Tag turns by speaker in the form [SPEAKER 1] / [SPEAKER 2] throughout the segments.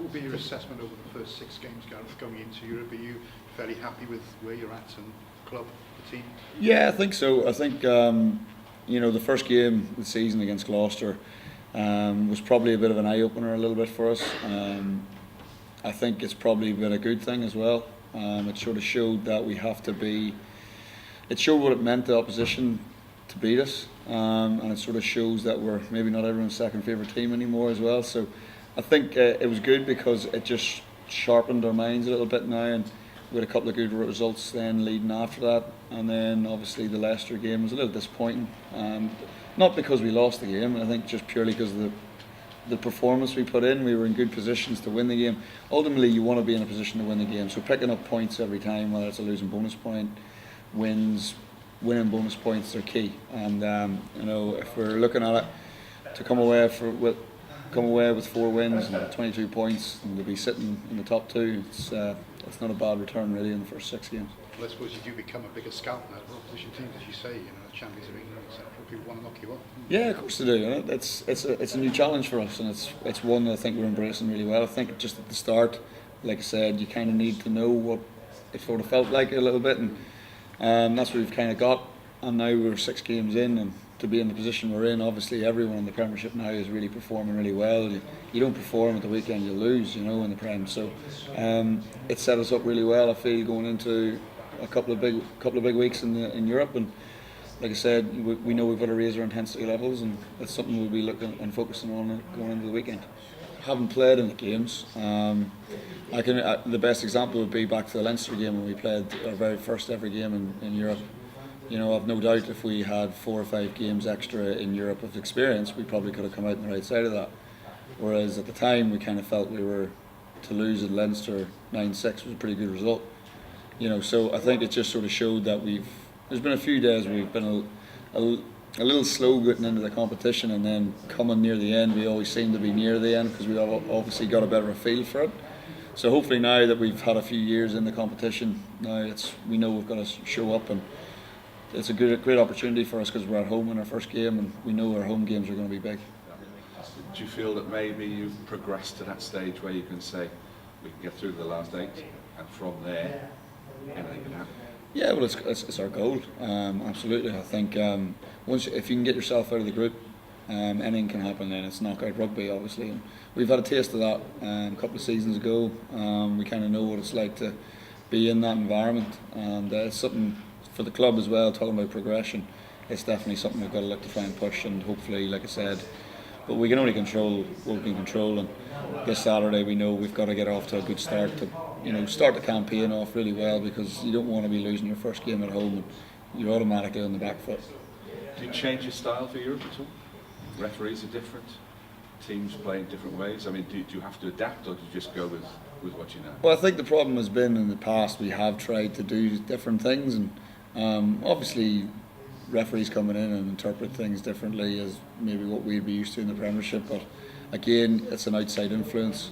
[SPEAKER 1] would be your assessment over the first 6 games, Gareth, going into Europe? Are you fairly happy with where you're at and the club, the team?
[SPEAKER 2] Yeah, I think so. I think the first game of the season against Gloucester was probably a bit of an eye opener a little bit for us. I think it's probably been a good thing as well. It sort of showed that we have to be. It showed what it meant to opposition to beat us, and it sort of shows that we're maybe not everyone's second favourite team anymore as well. So I think it was good because it just sharpened our minds a little bit now, and we had a couple of good results then leading after that. And then obviously the Leicester game was a little disappointing, not because we lost the game. I think just purely because of the performance we put in. We were in good positions to win the game. Ultimately, you want to be in a position to win the game. So picking up points every time, whether it's a losing bonus point, winning bonus points, are key. And if we're looking at it, to come away with 4 wins and 22 points, and to be sitting in the top 2, it's not a bad return really in the first 6 games.
[SPEAKER 1] Well, I suppose you do become a bigger scout now for opposition teams, as you say, the Champions of England, etc. People want to knock you off.
[SPEAKER 2] Yeah, of course they do. It's a new challenge for us, and it's one that I think we're embracing really well. I think just at the start, like I said, you kind of need to know what it sort of felt like a little bit, and that's what we've kind of got. And now we're 6 games in, and to be in the position we're in, obviously everyone in the Premiership now is really performing really well. You don't perform at the weekend, you lose, in the Prem. So it set us up really well, I feel, going into a couple of big weeks in Europe. And like I said, we know we've got to raise our intensity levels, and that's something we'll be looking and focusing on going into the weekend. Haven't played in the games. The best example would be back to the Leinster game when we played our very first ever game in Europe. I've no doubt if we had 4 or 5 games extra in Europe of experience, we probably could have come out on the right side of that. Whereas at the time, we kind of felt we were to lose at Leinster 9-6 was a pretty good result. So I think it just sort of showed that there's been a few days where we've been a little slow getting into the competition, and then coming near the end, we always seem to be near the end because we obviously got a better feel for it. So hopefully now that we've had a few years in the competition, now we know we've got to show up, and it's a great opportunity for us because we're at home in our first game, and we know our home games are going to be big.
[SPEAKER 3] Do you feel that maybe you've progressed to that stage where you can say we can get through the last 8, and from there anything can happen?
[SPEAKER 2] Yeah, well, it's our goal. Absolutely. I think if you can get yourself out of the group, anything can happen. Then it's knockout rugby, obviously. And we've had a taste of that a couple of seasons ago. We kind of know what it's like to be in that environment, and it's something for the club as well. Talking about progression, it's definitely something we've got to look to try and push, and hopefully, like I said, but we can only control what we can control. And this Saturday, we know we've got to get off to a good start to start the campaign off really well, because you don't want to be losing your first game at home and you're automatically on the back foot.
[SPEAKER 3] Do you change your style for Europe at all? Referees are different, teams play in different ways. I mean, do you have to adapt, or do you just go with what you know?
[SPEAKER 2] Well, I think the problem has been in the past we have tried to do different things, and obviously referees coming in and interpret things differently as maybe what we'd be used to in the Premiership. But again, it's an outside influence.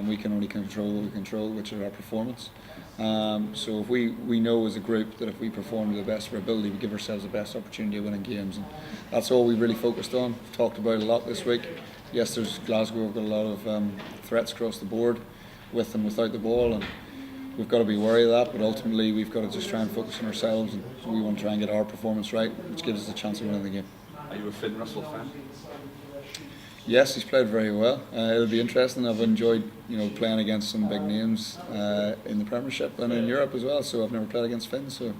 [SPEAKER 2] We can only control what we control, which is our performance. So if we know as a group that if we perform to the best of our ability, we give ourselves the best opportunity of winning games, and that's all we've really focused on. We've talked about it a lot this week. Yes, there's Glasgow. We've got a lot of threats across the board, with and without the ball, and we've got to be wary of that. But ultimately, we've got to just try and focus on ourselves, and we want to try and get our performance right, which gives us a chance of winning the game.
[SPEAKER 3] Are you a Finn Russell fan?
[SPEAKER 2] Yes, he's played very well. It'll be interesting. I've enjoyed playing against some big names in the Premiership and in Europe as well. So I've never played against Finn. So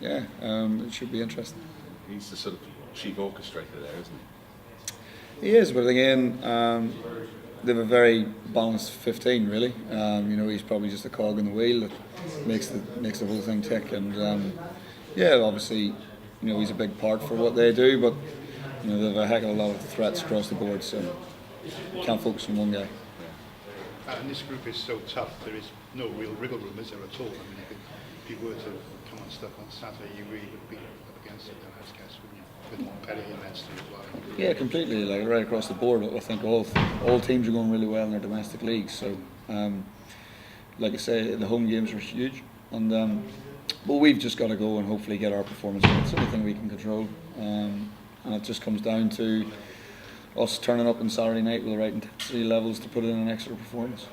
[SPEAKER 2] yeah, it should be interesting.
[SPEAKER 3] He's the sort of chief orchestrator there, isn't he?
[SPEAKER 2] He is, but again, they have a very balanced 15 really. He's probably just a cog in the wheel that makes the whole thing tick. And yeah, obviously, he's a big part for what they do, but they have a heck of a lot of threats across the board, so you can't focus on one guy.
[SPEAKER 1] And this group is so tough, there is no real wriggle room, is there, at all? I mean, if you were to come unstuck on Saturday, you really would be up against it, then, I guess, wouldn't you? With Montpellier and Leinster as well.
[SPEAKER 2] Yeah, completely, right across the board. I think all teams are going really well in their domestic leagues, so like I say, the home games are huge, and but we've just got to go and hopefully get our performance. It's the only thing we can control. And it just comes down to us turning up on Saturday night with the right intensity levels to put in an extra performance.